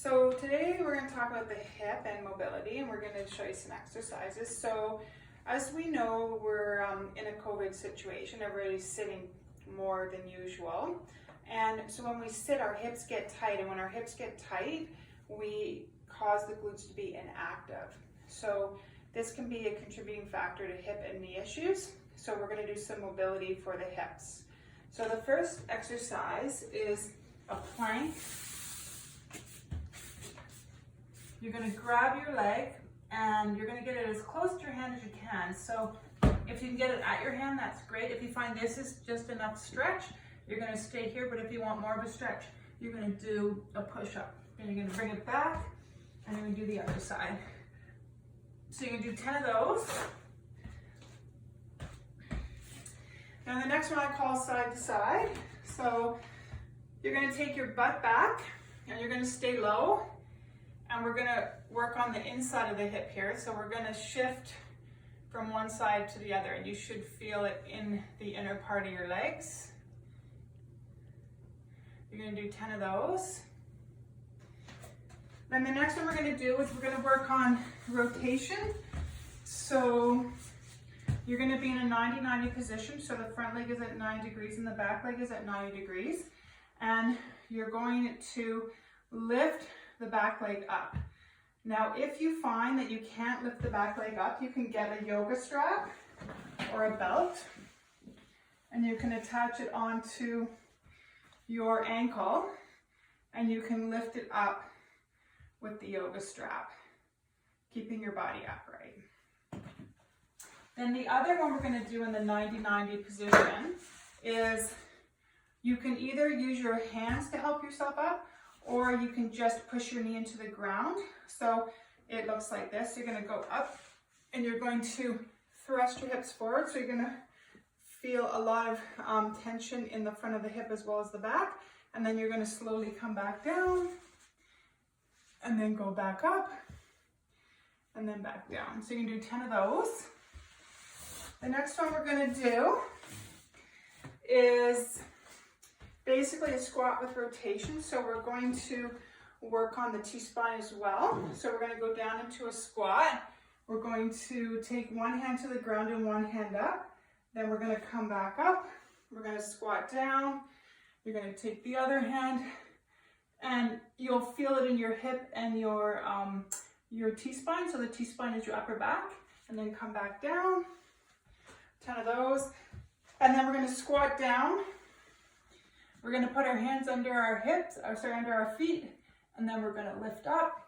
So today we're going to talk about the hip and mobility, and we're going to show you some exercises. So as we know, we're in a COVID situation. Everybody's sitting more than usual. And so when we sit, our hips get tight. And when our hips get tight, we cause the glutes to be inactive. So this can be a contributing factor to hip and knee issues. So we're going to do some mobility for the hips. So the first exercise is a plank. You're going to grab your leg and you're going to get it as close to your hand as you can. So if you can get it at your hand, that's great. If you find this is just enough stretch, you're going to stay here. But if you want more of a stretch, you're going to do a push-up. And you're going to bring it back and you're going to do the other side. So you're going to do 10 of those. Now the next one I call side to side. So you're going to take your butt back and you're going to stay low. And we're going to work on the inside of the hip here. So we're going to shift from one side to the other, and you should feel it in the inner part of your legs. You're going to do 10 of those. Then the next one we're going to do is we're going to work on rotation. So you're going to be in a 90-90 position. So the front leg is at 90 degrees and the back leg is at 90 degrees. And you're going to lift the back leg up. Now, if you find that you can't lift the back leg up, you can get a yoga strap or a belt, and you can attach it onto your ankle, and you can lift it up with the yoga strap, keeping your body upright. Then the other one we're going to do in the 90-90 position is you can either use your hands to help yourself up, or you can just push your knee into the ground. So it looks like this. You're going to go up and you're going to thrust your hips forward. So you're going to feel a lot of tension in the front of the hip as well as the back. And then you're going to slowly come back down and then go back up and then back down. So you can do 10 of those. The next one we're going to do is basically a squat with rotation. So we're going to work on the T-spine as well. So we're going to go down into a squat. We're going to take one hand to the ground and one hand up. Then we're going to come back up. We're going to squat down. You're going to take the other hand and you'll feel it in your hip and your T-spine. So the T-spine is your upper back, and then come back down. 10 of those. And then we're going to squat down. We're going to put our hands under our hips, under our feet, and then we're going to lift up.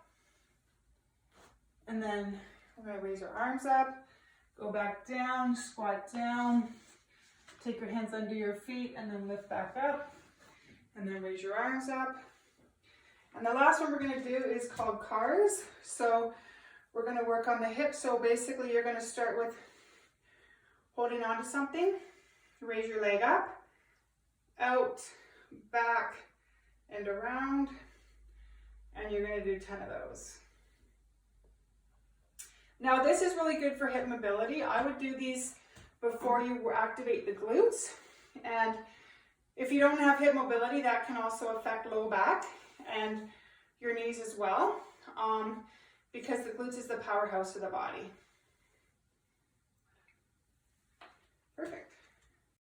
And then we're going to raise our arms up, go back down, squat down, take your hands under your feet, and then lift back up, and then raise your arms up. And the last one we're going to do is called cars. So we're going to work on the hips. So basically you're going to start with holding on to something, raise your leg up, out, back, and around, and you're going to do 10 of those. Now this is really good for hip mobility. I would do these before you activate the glutes, and if you don't have hip mobility, that can also affect low back and your knees as well, because the glutes is the powerhouse of the body.